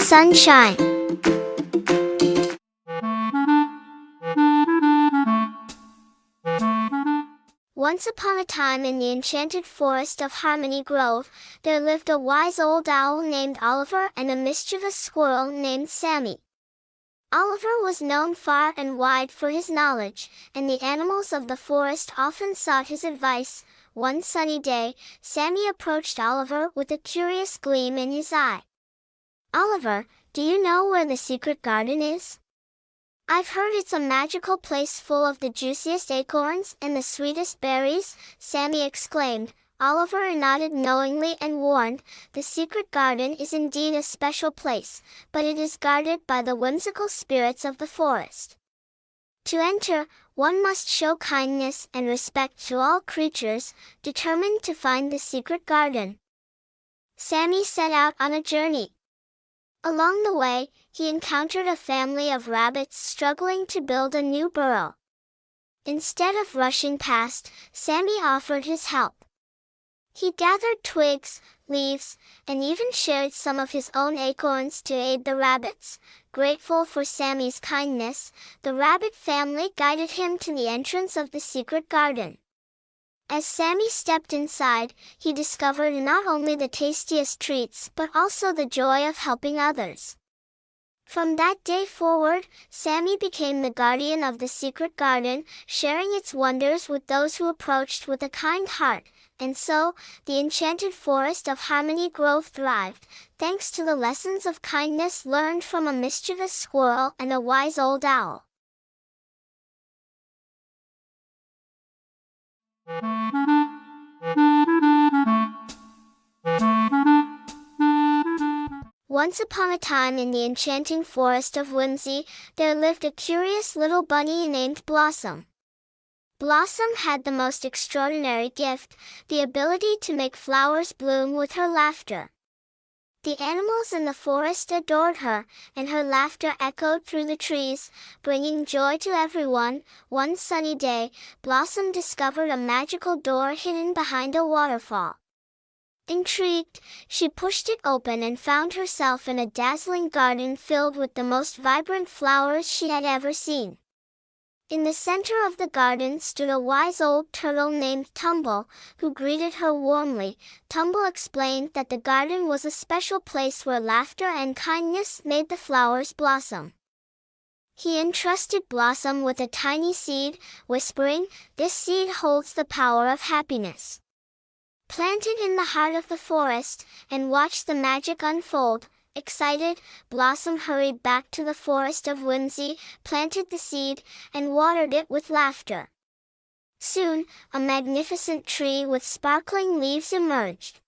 sunshine. Once upon a time in the enchanted forest of Harmony Grove, there lived a wise old owl named Oliver and a mischievous squirrel named Sammy. Oliver was known far and wide for his knowledge, and the animals of the forest often sought his advice. One sunny day, Sammy approached Oliver with a curious gleam in his eye. "Oliver, do you know where the secret garden is? I've heard it's a magical place full of the juiciest acorns and the sweetest berries," Sammy exclaimed. Oliver nodded knowingly and warned, "The secret garden is indeed a special place, but it is guarded by the whimsical spirits of the forest. To enter, one must show kindness and respect to all creatures." Determined to find the secret garden, Sammy set out on a journey. Along the way, he encountered a family of rabbits struggling to build a new burrow. Instead of rushing past, Sammy offered his help. He gathered twigs, leaves, and even shared some of his own acorns to aid the rabbits. Grateful for Sammy's kindness, the rabbit family guided him to the entrance of the secret garden. As Sammy stepped inside, he discovered not only the tastiest treats but also the joy of helping others. From that day forward, Sammy became the guardian of the secret garden, sharing its wonders with those who approached with a kind heart. And so, the enchanted forest of Harmony Grove thrived, thanks to the lessons of kindness learned from a mischievous squirrel and a wise old owl. Once upon a time in the enchanting forest of whimsy, there lived a curious little bunny named Blossom. Blossom had the most extraordinary gift, the ability to make flowers bloom with her laughter. The animals in the forest adored her, and her laughter echoed through the trees, bringing joy to everyone. One sunny day, Blossom discovered a magical door hidden behind a waterfall. Intrigued, she pushed it open and found herself in a dazzling garden filled with the most vibrant flowers she had ever seen. In the center of the garden stood a wise old turtle named Tumble, who greeted her warmly. Tumble explained that the garden was a special place where laughter and kindness made the flowers blossom. He entrusted Blossom with a tiny seed, whispering, "This seed holds the power of happiness. Plant it in the heart of the forest, and watch the magic unfold." Excited, Blossom hurried back to the forest of whimsy, planted the seed, and watered it with laughter. Soon, a magnificent tree with sparkling leaves emerged.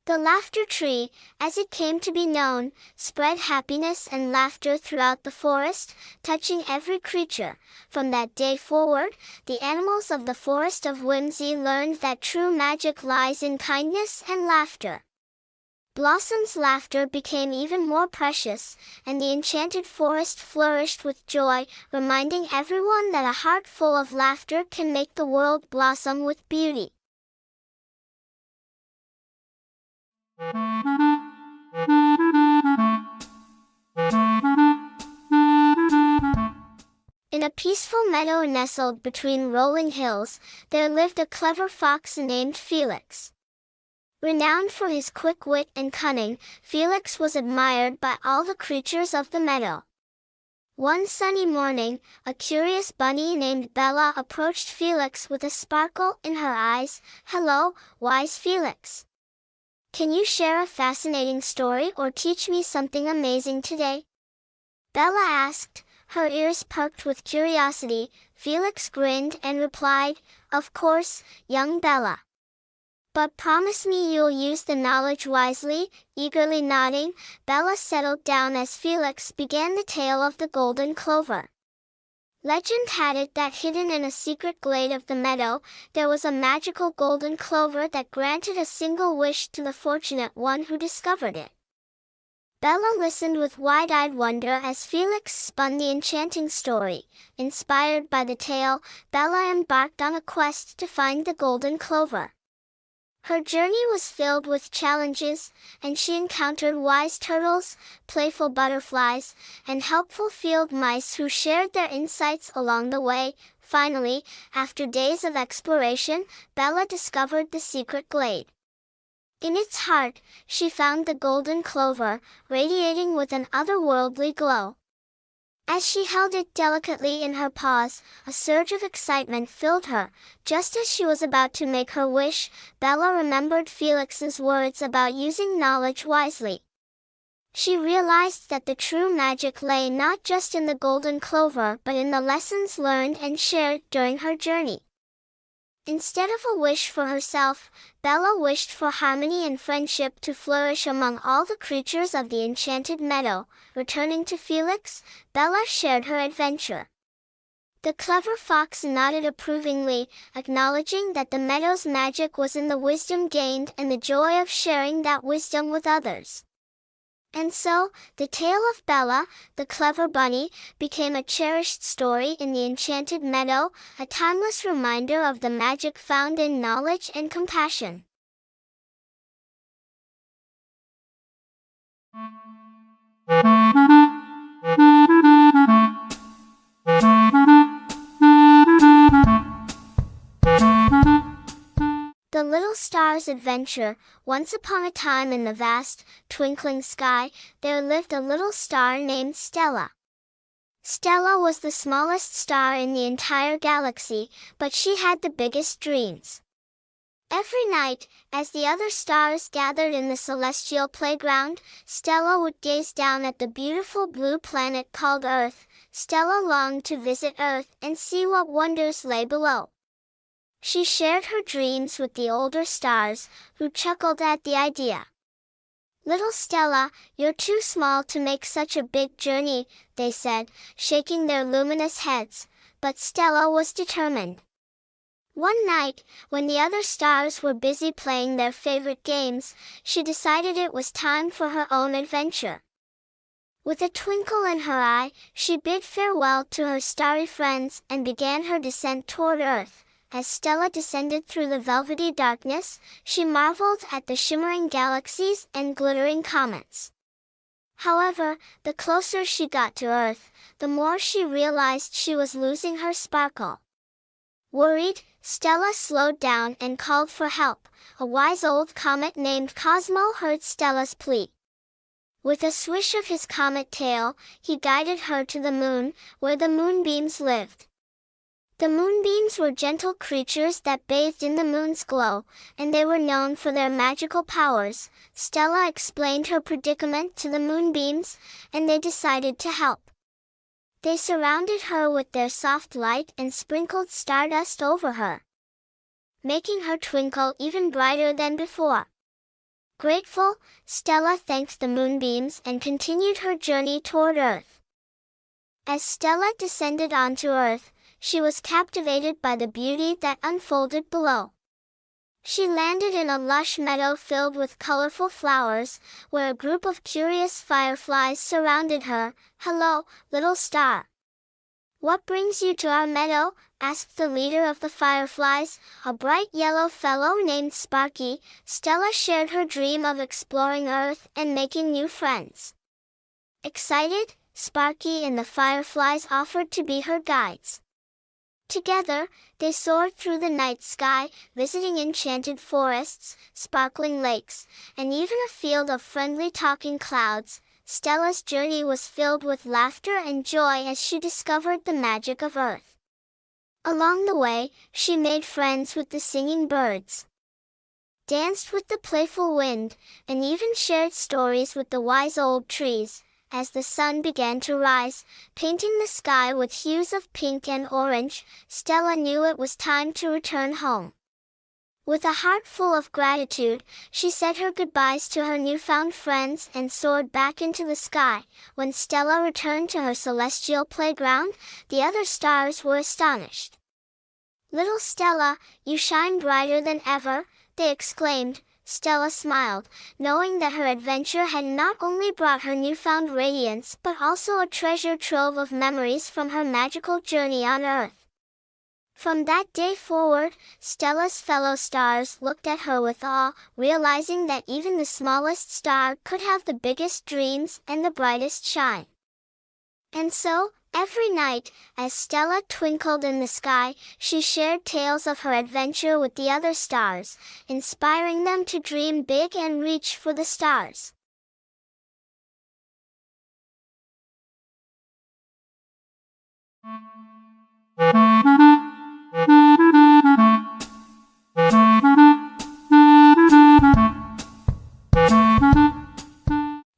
The Laughter Tree, as it came to be known, spread happiness and laughter throughout the forest, touching every creature. From that day forward, the animals of the forest of whimsy learned that true magic lies in kindness and laughter. Blossom's laughter became even more precious, and the enchanted forest flourished with joy, reminding everyone that a heart full of laughter can make the world blossom with beauty. In a peaceful meadow nestled between rolling hills, there lived a clever fox named Felix. Renowned for his quick wit and cunning, Felix was admired by all the creatures of the meadow. One sunny morning, a curious bunny named Bella approached Felix with a sparkle in her eyes. "Hello, wise Felix. Can you share a fascinating story or teach me something amazing today?" Bella asked, her ears perked with curiosity. Felix grinned and replied, "Of course, young Bella. But promise me you'll use the knowledge wisely." Eagerly nodding, Bella settled down as Felix began the tale of the golden clover. Legend had it that hidden in a secret glade of the meadow, there was a magical golden clover that granted a single wish to the fortunate one who discovered it. Bella listened with wide-eyed wonder as Felix spun the enchanting story. Inspired by the tale, Bella embarked on a quest to find the golden clover. Her journey was filled with challenges, and she encountered wise turtles, playful butterflies, and helpful field mice who shared their insights along the way. Finally, after days of exploration, Bella discovered the secret glade. In its heart, she found the golden clover, radiating with an otherworldly glow. As she held it delicately in her paws, a surge of excitement filled her. Just as she was about to make her wish, Bella remembered Felix's words about using knowledge wisely. She realized that the true magic lay not just in the golden clover but in the lessons learned and shared during her journey. Instead of a wish for herself, Bella wished for harmony and friendship to flourish among all the creatures of the enchanted meadow. Returning to Felix, Bella shared her adventure. The clever fox nodded approvingly, acknowledging that the meadow's magic was in the wisdom gained and the joy of sharing that wisdom with others. And so, the tale of Bella, the clever bunny, became a cherished story in the enchanted meadow, a timeless reminder of the magic found in knowledge and compassion. The Little Star's Adventure. Once upon a time in the vast, twinkling sky, there lived a little star named Stella. Stella was the smallest star in the entire galaxy, but she had the biggest dreams. Every night, as the other stars gathered in the celestial playground, Stella would gaze down at the beautiful blue planet called Earth. Stella longed to visit Earth and see what wonders lay below. She shared her dreams with the older stars, who chuckled at the idea. "Little Stella, you're too small to make such a big journey," they said, shaking their luminous heads. But Stella was determined. One night, when the other stars were busy playing their favorite games, she decided it was time for her own adventure. With a twinkle in her eye, she bid farewell to her starry friends and began her descent toward Earth. As Stella descended through the velvety darkness, she marveled at the shimmering galaxies and glittering comets. However, the closer she got to Earth, the more she realized she was losing her sparkle. Worried, Stella slowed down and called for help. A wise old comet named Cosmo heard Stella's plea. With a swish of his comet tail, he guided her to the moon, where the moonbeams lived. The moonbeams were gentle creatures that bathed in the moon's glow, and they were known for their magical powers. Stella explained her predicament to the moonbeams, and they decided to help. They surrounded her with their soft light and sprinkled stardust over her, making her twinkle even brighter than before. Grateful, Stella thanked the moonbeams and continued her journey toward Earth. As Stella descended onto Earth, she was captivated by the beauty that unfolded below. She landed in a lush meadow filled with colorful flowers, where a group of curious fireflies surrounded her. "Hello, little star. What brings you to our meadow?" asked the leader of the fireflies, a bright yellow fellow named Sparky. Stella shared her dream of exploring Earth and making new friends. Excited, Sparky and the fireflies offered to be her guides. Together, they soared through the night sky, visiting enchanted forests, sparkling lakes, and even a field of friendly talking clouds. Stella's journey was filled with laughter and joy as she discovered the magic of Earth. Along the way, she made friends with the singing birds, danced with the playful wind, and even shared stories with the wise old trees. As the sun began to rise, painting the sky with hues of pink and orange, Stella knew it was time to return home. With a heart full of gratitude, she said her goodbyes to her newfound friends and soared back into the sky. When Stella returned to her celestial playground, the other stars were astonished. "Little Stella, you shine brighter than ever," they exclaimed. Stella smiled, knowing that her adventure had not only brought her newfound radiance but also a treasure trove of memories from her magical journey on Earth. From that day forward, Stella's fellow stars looked at her with awe, realizing that even the smallest star could have the biggest dreams and the brightest shine. And so, every night, as Stella twinkled in the sky, she shared tales of her adventure with the other stars, inspiring them to dream big and reach for the stars.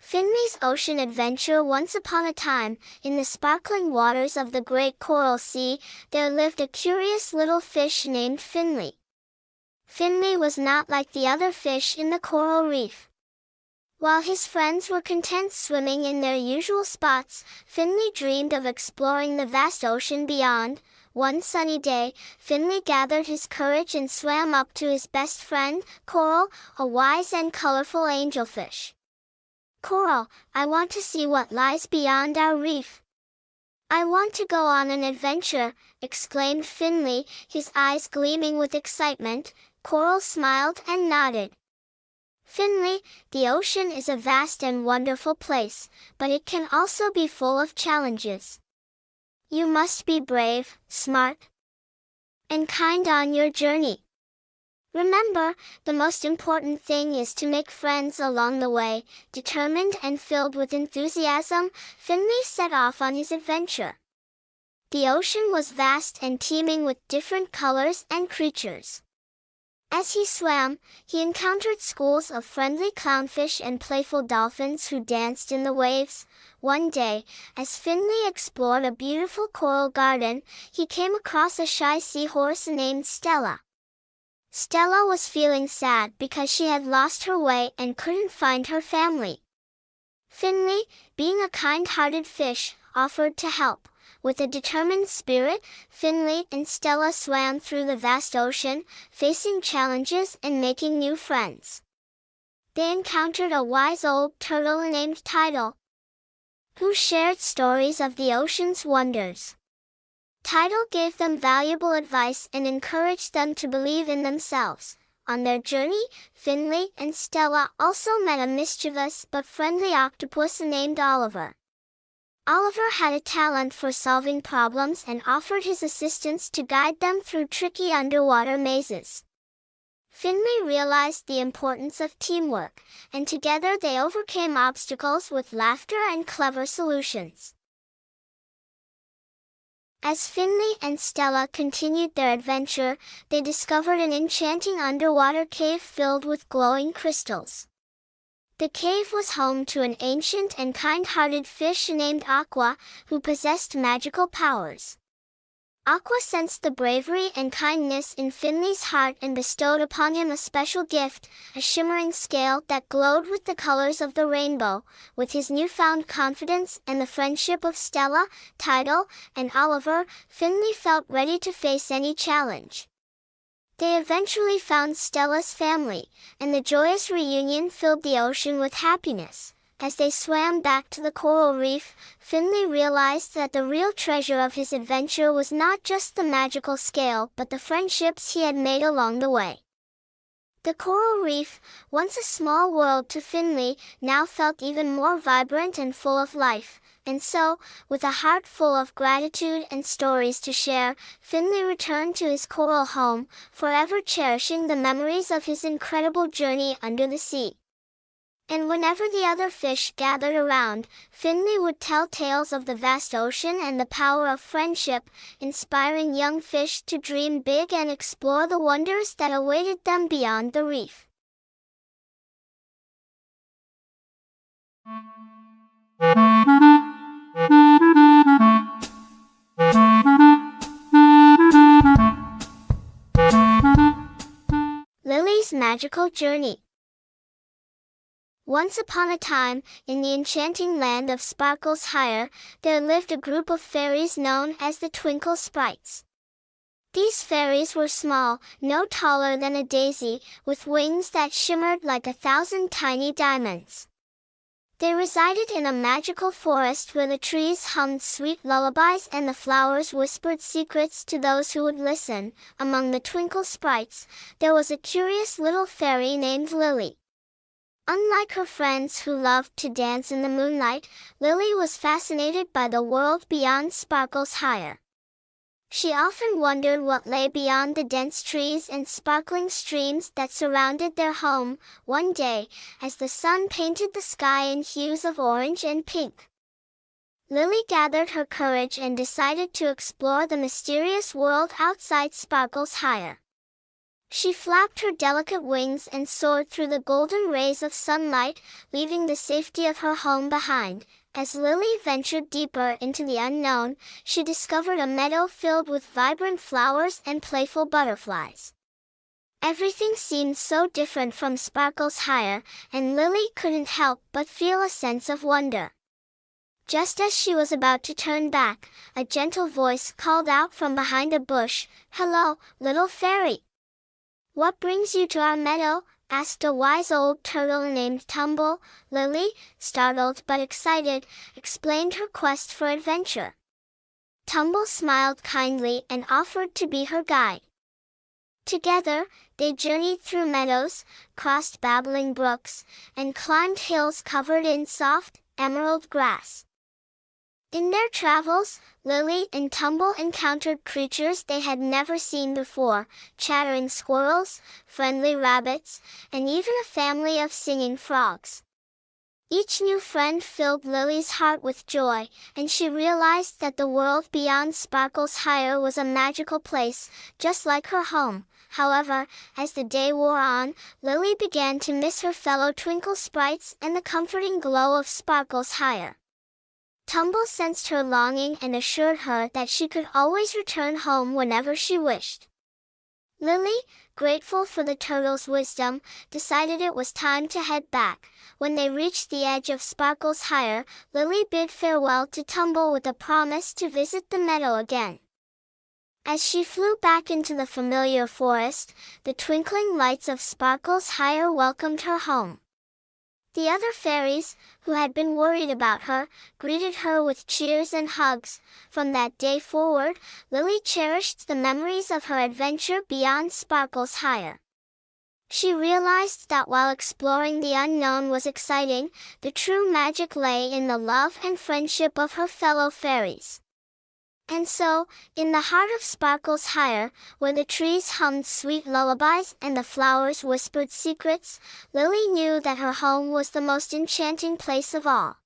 Finley's ocean adventure. Once upon a time, in the sparkling waters of the great coral sea, there lived a curious little fish named Finley. Finley was not like the other fish in the coral reef. While his friends were content swimming in their usual spots, Finley dreamed of exploring the vast ocean beyond. One sunny day, Finley gathered his courage and swam up to his best friend, Coral, a wise and colorful angelfish. "Coral, I want to see what lies beyond our reef. I want to go on an adventure," exclaimed Finley, his eyes gleaming with excitement. Coral smiled and nodded. "Finley, the ocean is a vast and wonderful place, but it can also be full of challenges. You must be brave, smart, and kind on your journey. Remember, the most important thing is to make friends along the way." Determined and filled with enthusiasm, Finley set off on his adventure. The ocean was vast and teeming with different colors and creatures. As he swam, he encountered schools of friendly clownfish and playful dolphins who danced in the waves. One day, as Finley explored a beautiful coral garden, he came across a shy seahorse named Stella. Stella was feeling sad because she had lost her way and couldn't find her family. Finley, being a kind-hearted fish, offered to help. With a determined spirit, Finley and Stella swam through the vast ocean, facing challenges and making new friends. They encountered a wise old turtle named Tidal, who shared stories of the ocean's wonders. Tidal gave them valuable advice and encouraged them to believe in themselves. On their journey, Finley and Stella also met a mischievous but friendly octopus named Oliver. Oliver had a talent for solving problems and offered his assistance to guide them through tricky underwater mazes. Finley realized the importance of teamwork, and together they overcame obstacles with laughter and clever solutions. As Finley and Stella continued their adventure, they discovered an enchanting underwater cave filled with glowing crystals. The cave was home to an ancient and kind-hearted fish named Aqua, who possessed magical powers. Aqua sensed the bravery and kindness in Finley's heart and bestowed upon him a special gift, a shimmering scale that glowed with the colors of the rainbow. With his newfound confidence and the friendship of Stella, Tidal, and Oliver, Finley felt ready to face any challenge. They eventually found Stella's family, and the joyous reunion filled the ocean with happiness. As they swam back to the coral reef, Finley realized that the real treasure of his adventure was not just the magical scale but the friendships he had made along the way. The coral reef, once a small world to Finley, now felt even more vibrant and full of life. And so, with a heart full of gratitude and stories to share, Finley returned to his coral home, forever cherishing the memories of his incredible journey under the sea. And whenever the other fish gathered around, Finley would tell tales of the vast ocean and the power of friendship, inspiring young fish to dream big and explore the wonders that awaited them beyond the reef. Lily's magical journey. Once upon a time, in the enchanting land of Sparkle's Hire, there lived a group of fairies known as the Twinkle Sprites. These fairies were small, no taller than a daisy, with wings that shimmered like 1,000 tiny diamonds. They resided in a magical forest where the trees hummed sweet lullabies and the flowers whispered secrets to those who would listen. Among the twinkle sprites, there was a curious little fairy named Lily. Unlike her friends who loved to dance in the moonlight, Lily was fascinated by the world beyond Sparkle's Hire. She often wondered what lay beyond the dense trees and sparkling streams that surrounded their home. One day, as the sun painted the sky in hues of orange and pink, Lily gathered her courage and decided to explore the mysterious world outside Sparkle's Hire. She flapped her delicate wings and soared through the golden rays of sunlight, leaving the safety of her home behind. As Lily ventured deeper into the unknown, she discovered a meadow filled with vibrant flowers and playful butterflies. Everything seemed so different from Sparkle's Hire, and Lily couldn't help but feel a sense of wonder. Just as she was about to turn back, a gentle voice called out from behind a bush, "Hello, little fairy. What brings you to our meadow?" asked a wise old turtle named Tumble. Lily, startled but excited, explained her quest for adventure. Tumble smiled kindly and offered to be her guide. Together, they journeyed through meadows, crossed babbling brooks, and climbed hills covered in soft, emerald grass. In their travels, Lily and Tumble encountered creatures they had never seen before, chattering squirrels, friendly rabbits, and even a family of singing frogs. Each new friend filled Lily's heart with joy, and she realized that the world beyond Sparkle's Hire was a magical place, just like her home. However, as the day wore on, Lily began to miss her fellow twinkle sprites and the comforting glow of Sparkle's Hire. Tumble sensed her longing and assured her that she could always return home whenever she wished. Lily, grateful for the turtle's wisdom, decided it was time to head back. When they reached the edge of Sparkle's Hire, Lily bid farewell to Tumble with a promise to visit the meadow again. As she flew back into the familiar forest, the twinkling lights of Sparkle's Hire welcomed her home. The other fairies, who had been worried about her, greeted her with cheers and hugs. From that day forward, Lily cherished the memories of her adventure beyond Sparkle's Hire. She realized that while exploring the unknown was exciting, the true magic lay in the love and friendship of her fellow fairies. And so, in the heart of Sparkle's Hire, where the trees hummed sweet lullabies and the flowers whispered secrets, Lily knew that her home was the most enchanting place of all.